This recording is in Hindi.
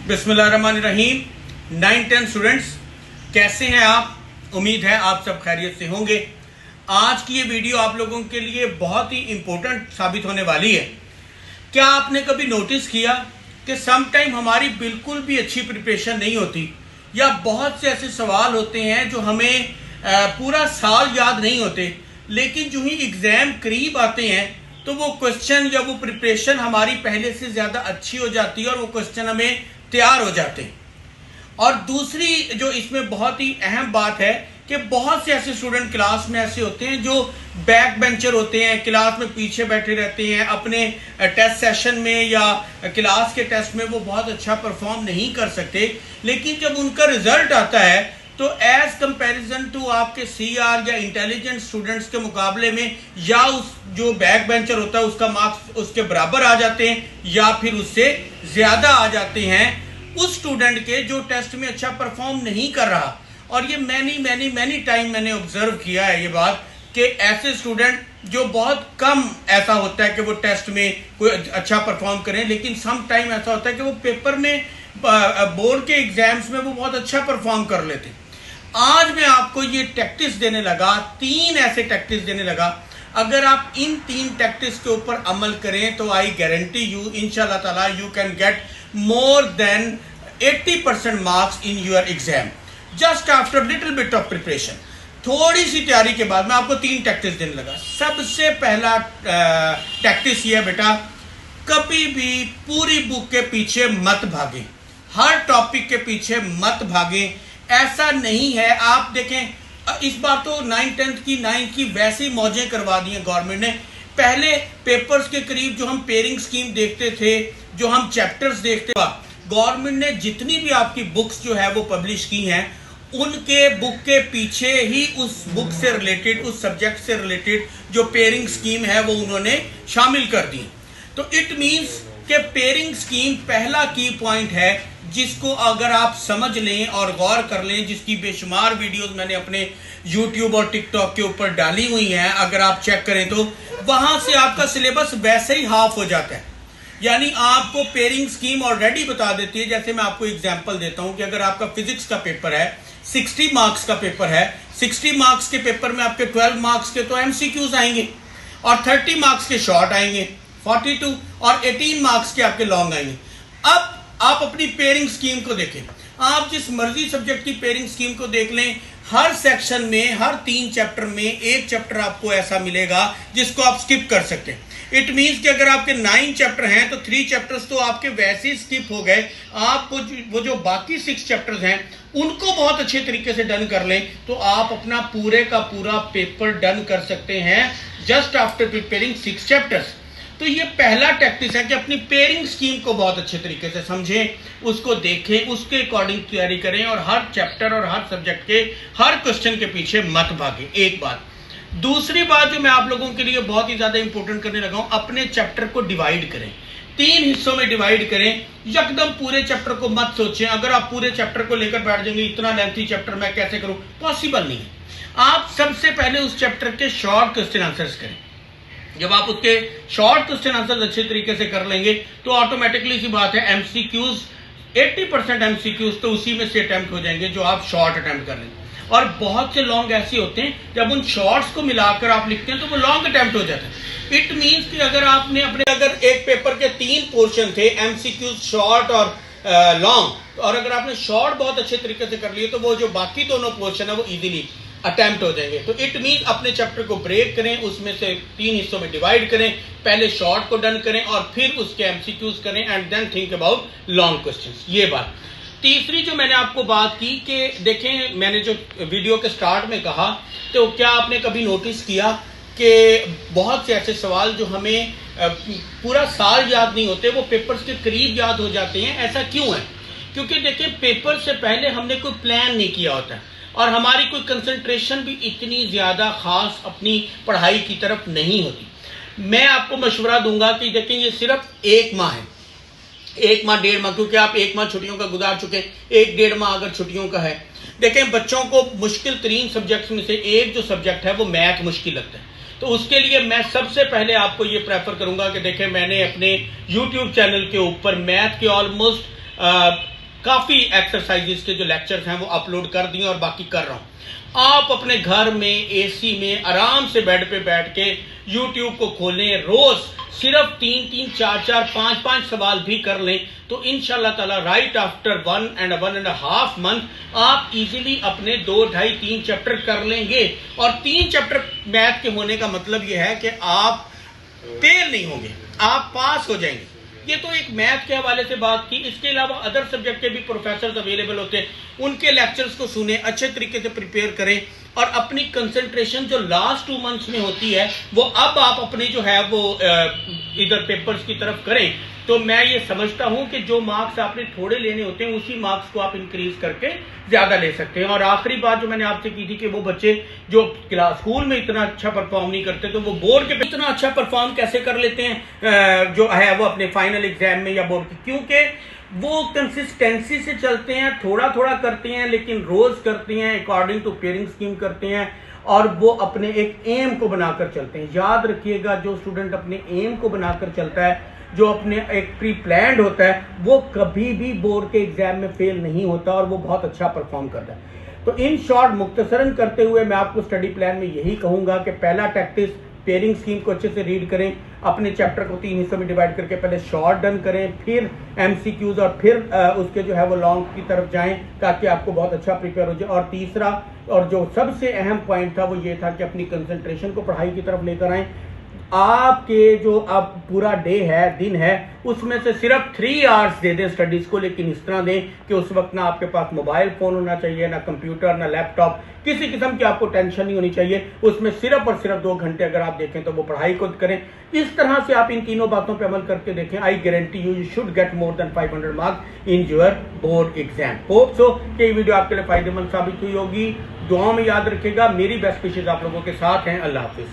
बिस्मिल्लाहिर्रहमानिर्रहीम। 9-10 स्टूडेंट्स, कैसे हैं आप? उम्मीद है आप सब खैरियत से होंगे। आज की ये वीडियो आप लोगों के लिए बहुत ही इंपॉर्टेंट साबित होने वाली है। क्या आपने कभी नोटिस किया कि सम टाइम हमारी बिल्कुल भी अच्छी प्रिपरेशन नहीं होती, या बहुत से ऐसे सवाल होते हैं जो हमें पूरा साल याद नहीं होते, लेकिन जो ही एग्ज़ाम करीब आते हैं तो वो क्वेश्चन या वो प्रिपरेशन हमारी पहले से ज़्यादा अच्छी हो जाती है और वो क्वेश्चन हमें तैयार हो जाते हैं। और दूसरी जो इसमें बहुत ही अहम बात है कि बहुत से ऐसे स्टूडेंट क्लास में ऐसे होते हैं जो बैक बेंचर होते हैं, क्लास में पीछे बैठे रहते हैं, अपने टेस्ट सेशन में या क्लास के टेस्ट में वो बहुत अच्छा परफॉर्म नहीं कर सकते, लेकिन जब उनका रिजल्ट आता है तो एज कंपैरिजन टू आपके सीआर या इंटेलिजेंट स्टूडेंट्स के मुकाबले में या उस जो बैक बेंचर होता है उसका मार्क्स उसके बराबर आ जाते हैं या फिर उससे ज्यादा आ जाते हैं उस स्टूडेंट के जो टेस्ट में अच्छा परफॉर्म नहीं कर रहा। और ये मैनी टाइम मैंने ऑब्जर्व किया है ये बात कि ऐसे स्टूडेंट जो बहुत कम ऐसा होता है कि वो टेस्ट में कोई अच्छा परफॉर्म करें, लेकिन सम टाइम ऐसा होता है कि वो पेपर में बोर्ड के एग्जाम्स में वो बहुत अच्छा परफॉर्म कर लेते हैं। आज मैं आपको ये टैक्टिक्स देने लगा, 3 ऐसे टैक्टिक्स देने लगा। अगर आप इन 3 टैक्टिक्स के ऊपर अमल करें तो आई गारंटी यू इंशाल्लाह ताला you can get more than 80% marks in your exam just after little bit of preparation. थोड़ी सी तैयारी के बाद मैं आपको 3 टैक्टिक्स देने लगा। सबसे पहला टैक्टिक्स ये है बेटा, कभी भी पूरी बुक के पीछे मत भागें, हर टॉपिक के पीछे मत भागें। ऐसा नहीं है, आप देखें इस बार तो 9th की 9th की वैसी मौजें करवा दी हैं गवर्नमेंट ने। पहले पेपर्स के करीब जो हम पेयरिंग स्कीम देखते थे, जो हम चैप्टर्स देखते थे, गवर्नमेंट ने जितनी भी आपकी बुक्स जो है वो पब्लिश की हैं उनके बुक के पीछे ही उस बुक से रिलेटेड, उस सब्जेक्ट से रिलेटेड जो पेयरिंग स्कीम है वो उन्होंने शामिल कर दी। तो इट मीन्स कि पेयरिंग स्कीम पहला की पॉइंट है जिसको अगर आप समझ लें और गौर कर लें, जिसकी बेशुमार वीडियोस मैंने अपने YouTube और TikTok के ऊपर डाली हुई हैं, अगर आप चेक करें तो वहां से आपका सिलेबस वैसे ही हाफ हो जाता है। यानी आपको पेयरिंग स्कीम ऑलरेडी बता देती है। जैसे मैं आपको एग्जांपल देता हूं कि अगर आपका फिजिक्स का पेपर है, 60 मार्क्स का पेपर है, 60 मार्क्स के पेपर में आपके 12 मार्क्स के तो MCQs आएंगे और 30 मार्क्स के शॉर्ट आएंगे 42 और 18 मार्क्स के आपके लॉन्ग आएंगे। अब आप अपनी पेयरिंग स्कीम को देखें, आप जिस मर्जी सब्जेक्ट की पेयरिंग स्कीम को देख लें, हर सेक्शन में हर 3 चैप्टर में एक चैप्टर आपको ऐसा मिलेगा जिसको आप स्किप कर सकते हैं। इट मीन्स कि अगर आपके 9 चैप्टर हैं तो 3 चैप्टर्स तो आपके वैसे ही स्किप हो गए। आप वो जो बाकी 6 चैप्टर्स हैं उनको बहुत अच्छे तरीके से डन कर लें तो आप अपना पूरे का पूरा पेपर डन कर सकते हैं जस्ट आफ्टर प्रिपेयरिंग 6 चैप्टर्स। तो ये पहला टैक्टिक्स है कि अपनी पेयरिंग स्कीम को बहुत अच्छे तरीके से समझें, उसको देखें, उसके अकॉर्डिंग तैयारी करें और हर चैप्टर और हर सब्जेक्ट के हर क्वेश्चन के पीछे मत भागें। एक बात। दूसरी बात जो मैं आप लोगों के लिए बहुत ही ज्यादा इंपॉर्टेंट करने लगा हूं, अपने चैप्टर को डिवाइड करें, 3 हिस्सों में डिवाइड करें। एकदम पूरे चैप्टर को मत सोचें। अगर आप पूरे चैप्टर को लेकर बैठ जाएंगे, इतना लेंथी चैप्टर मैं कैसे करूं, पॉसिबल नहीं है। आप सबसे पहले उस चैप्टर के शॉर्ट क्वेश्चन आंसर्स करें। जब आप उसके शॉर्ट क्वेश्चन आंसर अच्छे तरीके से कर लेंगे तो ऑटोमेटिकली सी बात है MCQs 80% MCQs तो उसी में से अटेम्प्ट हो जाएंगे जो आप शॉर्ट अटेम्प्ट कर लेंगे। और बहुत से लॉन्ग ऐसे होते हैं जब उन शॉर्ट्स को मिलाकर आप लिखते हैं तो वो लॉन्ग अटेम्प्ट हो जाता है। इट मीन्स कि अगर आपने अगर एक पेपर के 3 पोर्शन थे, MCQs शॉर्ट और लॉन्ग, और अगर आपने शॉर्ट बहुत अच्छे तरीके से कर लिए तो वो जो बाकी दोनों पोर्शन है वो इजीली अटेम्प्ट हो जाएंगे। तो इट मीन अपने चैप्टर को ब्रेक करें, उसमें से 3 हिस्सों में डिवाइड करें, पहले शॉर्ट को डन करें और फिर उसके MCQs करें and then think about long questions. ये बात। तीसरी जो मैंने आपको बात की कि देखें, मैंने जो वीडियो के स्टार्ट में कहा तो क्या आपने कभी नोटिस किया कि बहुत से ऐसे सवाल जो हमें पूरा साल याद नहीं होते वो पेपर्स के करीब याद हो जाते हैं। ऐसा क्यों है? क्योंकि देखिए पेपर से पहले हमने कोई प्लान नहीं किया होता और हमारी कोई कंसंट्रेशन भी इतनी ज्यादा खास अपनी पढ़ाई की तरफ नहीं होती। मैं आपको मशवरा दूंगा कि देखें ये सिर्फ 1 माह है, 1 माह 1.5 माह, क्योंकि आप 1 माह छुट्टियों का गुजार चुके हैं, 1-1.5 माह अगर छुट्टियों का है। देखें बच्चों को मुश्किल 3 सब्जेक्ट्स में से एक जो सब्जेक्ट है वो मैथ मुश्किल लगता है, तो उसके लिए मैं सबसे पहले आपको ये प्रेफर करूंगा कि देखें मैंने अपने YouTube चैनल के ऊपर मैथ के ऑलमोस्ट काफ़ी एक्सरसाइजेस के जो लेक्चर्स हैं वो अपलोड कर दिए और बाकी कर रहा हूँ। आप अपने घर में एसी में आराम से बेड पे बैठ के यूट्यूब को खोलें, रोज सिर्फ 3-3, 4-4, 5-5 सवाल भी कर लें तो इंशाल्लाह ताला राइट आफ्टर 1.5 मंथ आप इजीली अपने 2, 2.5, 3 चैप्टर कर लेंगे। और 3 चैप्टर मैथ के होने का मतलब यह है कि आप फेल नहीं होंगे, आप पास हो जाएंगे। ये तो एक मैथ के हवाले से बात की। इसके अलावा अदर सब्जेक्ट के भी प्रोफेसर्स अवेलेबल होते हैं, उनके लेक्चर्स को सुने, अच्छे तरीके से प्रिपेयर करें और अपनी कंसंट्रेशन जो लास्ट 2 मंथ्स में होती है वो अब आप अपने जो है वो इधर पेपर्स की तरफ करें। तो मैं ये समझता हूं कि जो मार्क्स आपने थोड़े लेने होते हैं उसी मार्क्स को आप इंक्रीज करके ज्यादा ले सकते हैं। और आखिरी बात जो मैंने आपसे की थी कि वो बच्चे जो क्लास स्कूल में इतना अच्छा परफॉर्म नहीं करते तो वो बोर्ड के इतना अच्छा परफॉर्म कैसे कर लेते हैं जो है वो अपने फाइनल एग्जाम में या बोर्ड की, क्योंकि वो कंसिस्टेंसी से चलते हैं, थोड़ा थोड़ा करते हैं लेकिन रोज करते हैं, अकॉर्डिंग टू पेयरिंग स्कीम करते हैं और वो अपने एक एम को बनाकर चलते हैं। याद रखिएगा, जो स्टूडेंट अपने एम को बनाकर चलता है, जो अपने एक प्री प्लान्ड होता है, वो कभी भी बोर्ड के एग्जाम में फेल नहीं होता और वो बहुत अच्छा परफॉर्म करता है। तो इन शॉर्ट मुख्तसरन करते हुए मैं आपको स्टडी प्लान में यही कहूंगा कि पहला टैक्टिस पेयरिंग स्कीम को अच्छे से रीड करें, अपने चैप्टर को 3 हिस्सों में डिवाइड करके पहले शॉर्ट डन करें, फिर एमसीक्यूज और फिर उसके जो है वो लॉन्ग की तरफ जाएं ताकि आपको बहुत अच्छा प्रिपेयर हो जाए। और तीसरा और जो सबसे अहम पॉइंट था वो ये था कि अपनी कंसंट्रेशन को पढ़ाई की तरफ लेकर आएं। आपके जो अब पूरा डे है, दिन है, उसमें से सिर्फ 3 आवर्स दे दें स्टडीज को, लेकिन इस तरह दें कि उस वक्त ना आपके पास मोबाइल फोन होना चाहिए, ना कंप्यूटर, ना लैपटॉप, किसी किस्म की आपको टेंशन नहीं होनी चाहिए। उसमें सिर्फ और सिर्फ 2 घंटे अगर आप देखें तो वो पढ़ाई को करें। इस तरह से आप इन तीनों बातों पर अमल करके देखें, I guarantee you should get more than 500 marks in your board exam. Hope so कि ये वीडियो आपके लिए फायदेमंद साबित हुई होगी। दुआओं में याद रखिएगा। मेरी बेस्ट विशेष आप लोगों के साथ हैं। अल्लाह हाफिज।